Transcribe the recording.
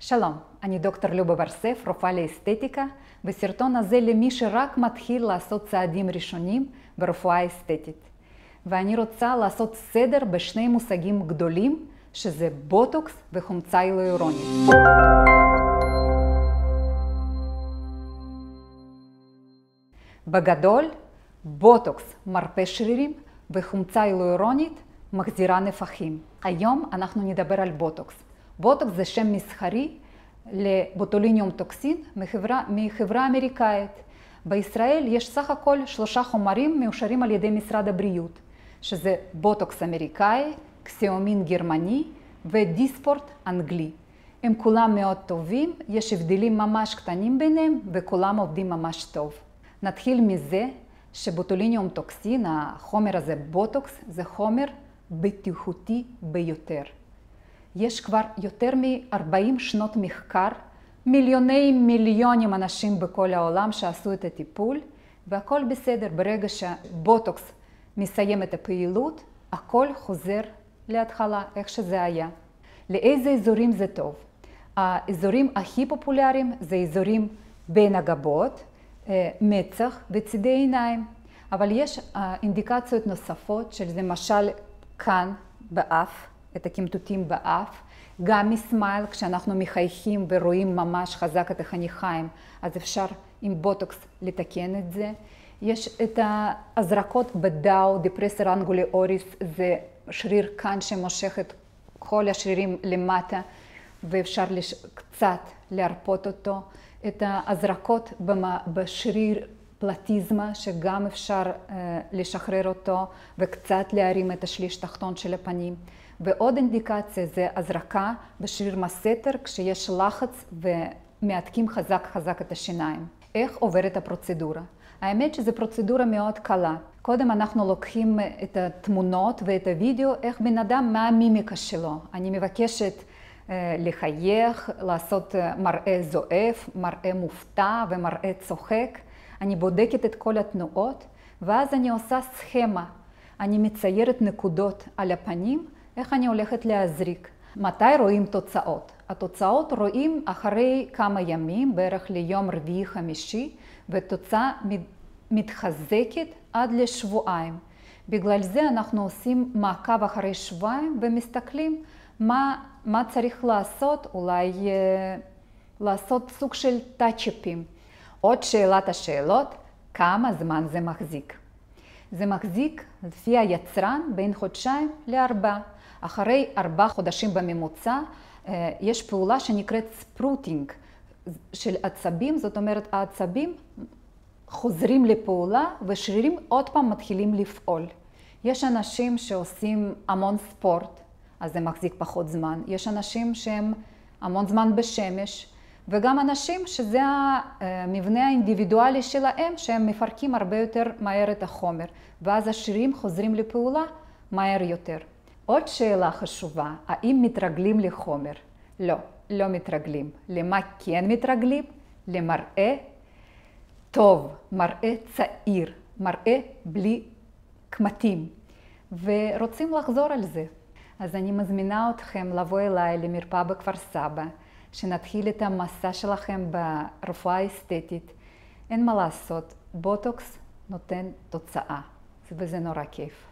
שלום, אני דוקטור לובה בר-סף, רופאה לאסתטיקה, בסרטון הזה למי שרק מתחיל לעשות צעדים ראשונים ברפואה אסתטית. ואני רוצה לעשות סדר בשני מושגים גדולים, שזה בוטוקס וחומצה הילורונית. בגדול, בוטוקס מרפא שרירים וחומצה הילורונית מחזירה נפחים. היום אנחנו נדבר על בוטוקס. בוטוקס זה שם מסחרי לבוטוליניום טוקסין מחברה אמריקאית. בישראל יש סך הכל 3 חומרים מאושרים על ידי משרד הבריאות, שזה בוטוקס אמריקאי, קסיומין גרמני ודיספורט אנגלי. הם כולם מאוד טובים, יש הבדלים ממש קטנים ביניהם וכולם עובדים ממש טוב. נתחיל מזה שבוטוליניום טוקסין, החומר הזה בוטוקס, זה חומר בטיחותי ביותר. יש כבר יותר מ-40 שנות מחקר, מיליונים אנשים בכל העולם שעשו את הטיפול, והכל בסדר. ברגע שבוטוקס מסיים את הפעילות, הכל חוזר להתחלה, איך שזה היה. לאיזה אזורים זה טוב? האזורים הכי פופולריים זה אזורים בין הגבות, מצח וצידי עיניים. אבל יש אינדיקציות נוספות, שזה למשל כאן באף, את הקמטוטים באף, גם מסמייל, כשאנחנו מחייכים ורואים ממש חזק את החניכיים, אז אפשר עם בוטוקס לתקן את זה. יש את ההזרקות בדאו, דיפרסור אנגולי אוריס, זה שריר כאן שמושך את כל השרירים למטה, ואפשר קצת להרפות אותו. את ההזרקות בשריר פלטיזמה, שגם אפשר לשחרר אותו וקצת להרים את השליש תחתון של הפנים. ועוד אינדיקציה זה הזרקה בשריר מסתר כשיש לחץ ומעתקים חזק את השיניים. איך עוברת הפרוצדורה? האמת שזו פרוצדורה מאוד קלה. קודם אנחנו לוקחים את התמונות ואת הוידאו, איך בן אדם, מה המימיקה שלו. אני מבקשת לחייך, לעשות מראה זועף, מראה מופתע ומראה צוחק. אני בודקת את כל התנועות, ואז אני עושה סכמה. אני מציירת נקודות על הפנים, איך אני הולכת להזריק. מתי רואים תוצאות? התוצאות רואים אחרי כמה ימים, בערך ליום רביעי-חמישי, והתוצאה מתחזקת עד לשבועיים. בגלל זה אנחנו עושים מעקב אחרי שבועיים ומסתכלים מה צריך לעשות, אולי לעשות סוג של טאצ'אפים. עוד שאלת השאלות, כמה זמן זה מחזיק? זה מחזיק לפי היצרן בין 2 ל4. אחרי 4 חודשים בממוצע יש פעולה שנקראת ספרוטינג של עצבים, זאת אומרת העצבים חוזרים לפעולה ושרירים עוד פעם מתחילים לפעול. יש אנשים שעושים המון ספורט, אז זה מחזיק פחות זמן. יש אנשים שהם המון זמן בשמש, וגם אנשים שזה המבנה האינדיבידואלי שלהם, שהם מפרקים הרבה יותר מהר את החומר, ואז השרירים חוזרים לפעולה מהר יותר. עוד שאלה חשובה, האם מתרגלים לחומר? לא, לא מתרגלים. למה כן מתרגלים? למראה טוב, מראה צעיר, מראה בלי קמטים, ורוצים לחזור על זה. אז אני מזמינה אתכם לבוא אליי למרפאה בכפר סבא, שנתחיל את המסע שלכם ברפואה האסתטית. אין מה לעשות, בוטוקס נותן תוצאה, וזה נורא כיף.